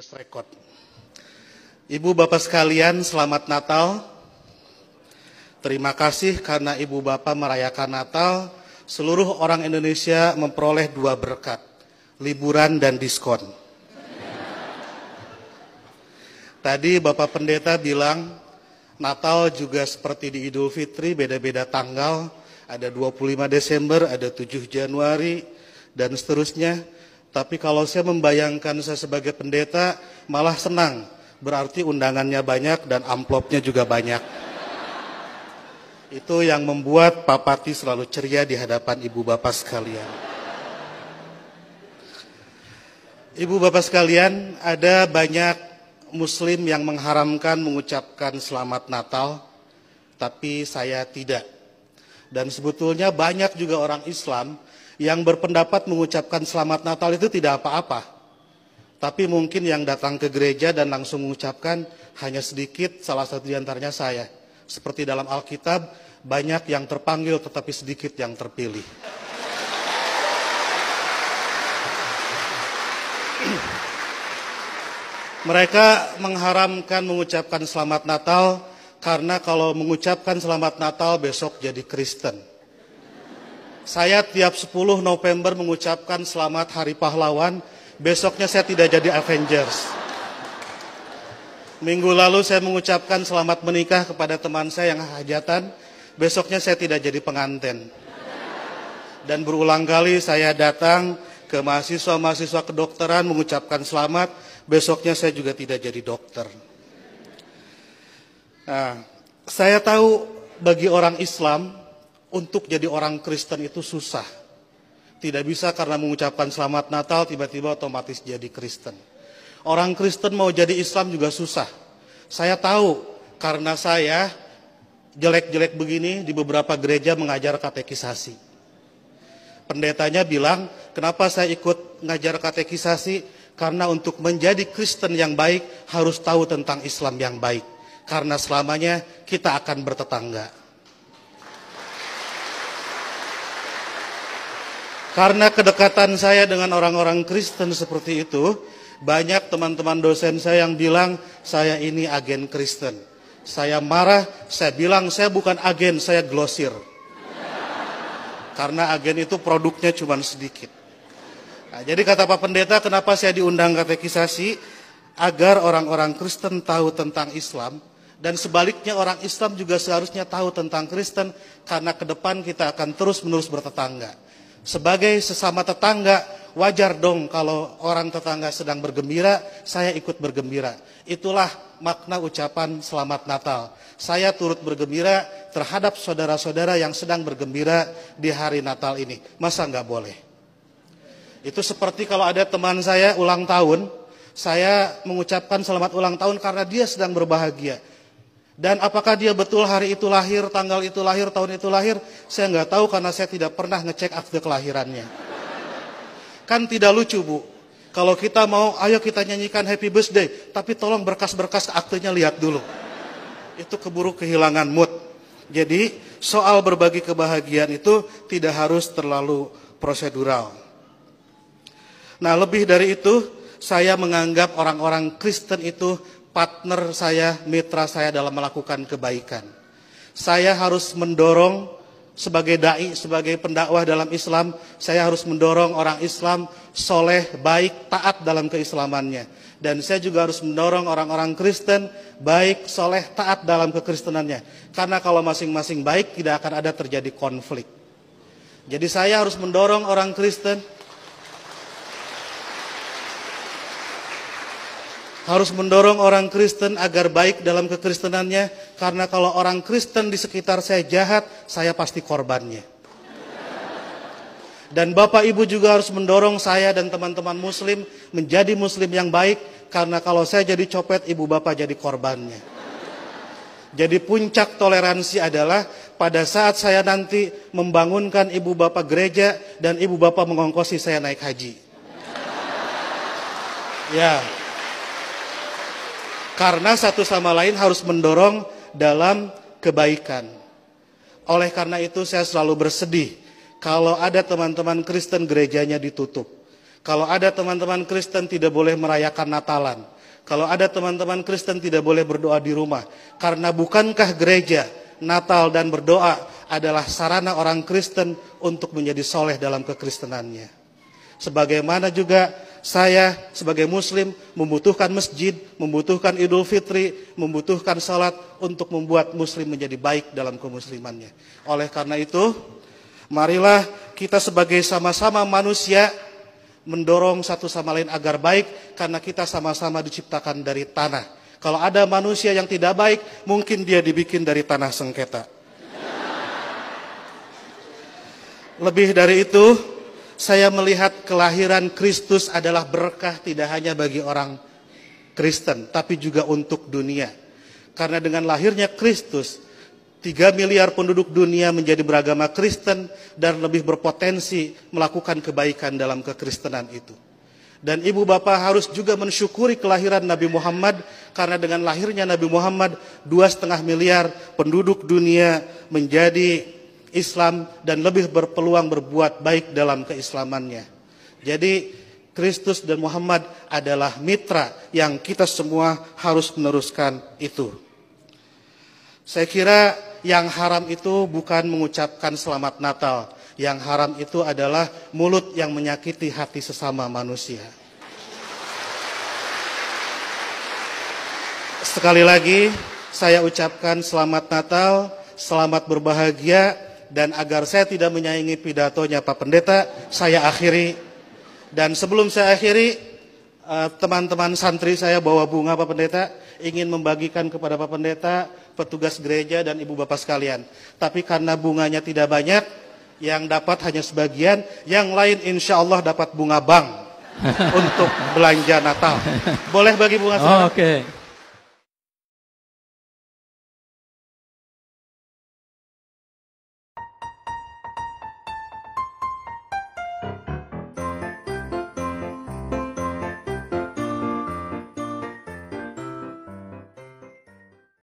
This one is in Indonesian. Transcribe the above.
First record. Ibu Bapak sekalian, selamat Natal. Terima kasih karena Ibu Bapak merayakan Natal. Seluruh orang Indonesia memperoleh 2 berkat, liburan dan diskon. Tadi Bapak Pendeta bilang Natal juga seperti di Idul Fitri, beda-beda tanggal. Ada 25 Desember, ada 7 Januari, dan seterusnya. Tapi kalau saya membayangkan saya sebagai pendeta, malah senang. Berarti undangannya banyak dan amplopnya juga banyak. Itu yang membuat Pak Pati selalu ceria di hadapan Ibu Bapak sekalian. Ibu Bapak sekalian, ada banyak Muslim yang mengharamkan mengucapkan Selamat Natal, tapi saya tidak. Dan sebetulnya banyak juga orang Islam yang berpendapat mengucapkan Selamat Natal itu tidak apa-apa. Tapi mungkin yang datang ke gereja dan langsung mengucapkan hanya sedikit, salah satu di antaranya saya. Seperti dalam Alkitab, banyak yang terpanggil tetapi sedikit yang terpilih. Mereka mengharamkan mengucapkan Selamat Natal karena kalau mengucapkan Selamat Natal besok jadi Kristen. Saya tiap 10 November mengucapkan Selamat Hari Pahlawan, besoknya saya tidak jadi Avengers. Minggu lalu saya mengucapkan selamat menikah kepada teman saya yang hajatan, besoknya saya tidak jadi pengantin. Dan berulang kali saya datang ke mahasiswa-mahasiswa kedokteran mengucapkan selamat, besoknya saya juga tidak jadi dokter. Nah, saya tahu bagi orang Islam, untuk jadi orang Kristen itu susah. Tidak bisa karena mengucapkan Selamat Natal tiba-tiba otomatis jadi Kristen. Orang Kristen mau jadi Islam juga susah. Saya tahu karena saya jelek-jelek begini di beberapa gereja mengajar katekisasi. Pendetanya bilang, kenapa saya ikut ngajar katekisasi? Karena untuk menjadi Kristen yang baik harus tahu tentang Islam yang baik. Karena selamanya kita akan bertetangga. Karena kedekatan saya dengan orang-orang Kristen seperti itu, banyak teman-teman dosen saya yang bilang, saya ini agen Kristen. Saya marah, saya bilang, saya bukan agen, saya glosir. Karena agen itu produknya cuma sedikit. Nah, jadi kata Pak Pendeta, kenapa saya diundang katekisasi? Agar orang-orang Kristen tahu tentang Islam. Dan sebaliknya orang Islam juga seharusnya tahu tentang Kristen. Karena ke depan kita akan terus-menerus bertetangga. Sebagai sesama tetangga, wajar dong kalau orang tetangga sedang bergembira, saya ikut bergembira. Itulah makna ucapan Selamat Natal. Saya turut bergembira terhadap saudara-saudara yang sedang bergembira di hari Natal ini. Masa nggak boleh? Itu seperti kalau ada teman saya ulang tahun, saya mengucapkan selamat ulang tahun karena dia sedang berbahagia. Dan apakah dia betul hari itu lahir, tanggal itu lahir, tahun itu lahir, saya nggak tahu karena saya tidak pernah ngecek akte kelahirannya. Kan tidak lucu, Bu. Kalau kita mau, ayo kita nyanyikan happy birthday, tapi tolong berkas-berkas aktenya lihat dulu. Itu keburu kehilangan mood. Jadi soal berbagi kebahagiaan itu tidak harus terlalu prosedural. Nah, lebih dari itu, saya menganggap orang-orang Kristen itu partner saya, mitra saya dalam melakukan kebaikan. Saya harus mendorong sebagai dai, sebagai pendakwah dalam Islam, saya harus mendorong orang Islam soleh, baik, taat dalam keislamannya. Dan saya juga harus mendorong orang-orang Kristen baik, soleh, taat dalam kekristenannya. Karena kalau masing-masing baik, tidak akan ada terjadi konflik. Jadi saya harus mendorong orang Kristen, harus mendorong orang Kristen agar baik dalam kekristenannya, karena kalau orang Kristen di sekitar saya jahat, saya pasti korbannya. Dan Bapak Ibu juga harus mendorong saya dan teman-teman Muslim menjadi Muslim yang baik, karena kalau saya jadi copet, Ibu Bapak jadi korbannya. Jadi puncak toleransi adalah pada saat saya nanti membangunkan Ibu Bapak gereja dan Ibu Bapak mengongkosi saya naik haji. Ya. Karena satu sama lain harus mendorong dalam kebaikan. Oleh karena itu saya selalu bersedih kalau ada teman-teman Kristen gerejanya ditutup. Kalau ada teman-teman Kristen tidak boleh merayakan Natalan. Kalau ada teman-teman Kristen tidak boleh berdoa di rumah. Karena bukankah gereja, Natal dan berdoa adalah sarana orang Kristen untuk menjadi soleh dalam kekristenannya. Sebagaimana juga saya sebagai muslim membutuhkan masjid, membutuhkan Idul Fitri, membutuhkan salat untuk membuat muslim menjadi baik dalam kemuslimannya. Oleh karena itu, marilah kita sebagai sama-sama manusia mendorong satu sama lain agar baik, karena kita sama-sama diciptakan dari tanah. Kalau ada manusia yang tidak baik, mungkin dia dibikin dari tanah sengketa. Lebih dari itu, saya melihat kelahiran Kristus adalah berkah tidak hanya bagi orang Kristen, tapi juga untuk dunia. Karena dengan lahirnya Kristus, 3 miliar penduduk dunia menjadi beragama Kristen dan lebih berpotensi melakukan kebaikan dalam kekristenan itu. Dan ibu bapak harus juga mensyukuri kelahiran Nabi Muhammad, karena dengan lahirnya Nabi Muhammad 2,5 miliar penduduk dunia menjadi Islam dan lebih berpeluang berbuat baik dalam keislamannya. Jadi Kristus dan Muhammad adalah mitra yang kita semua harus meneruskan itu. Saya kira yang haram itu bukan mengucapkan selamat Natal. Yang haram itu adalah mulut yang menyakiti hati sesama manusia. Sekali lagi saya ucapkan selamat Natal, selamat berbahagia, dan agar saya tidak menyaingi pidatonya Pak Pendeta, saya akhiri. Dan sebelum saya akhiri, teman-teman santri saya bawa bunga Pak Pendeta, ingin membagikan kepada Pak Pendeta, petugas gereja dan ibu bapak sekalian. Tapi karena bunganya tidak banyak, yang dapat hanya sebagian, yang lain insya Allah dapat bunga bank untuk belanja Natal. Boleh bagi bunga? Oke.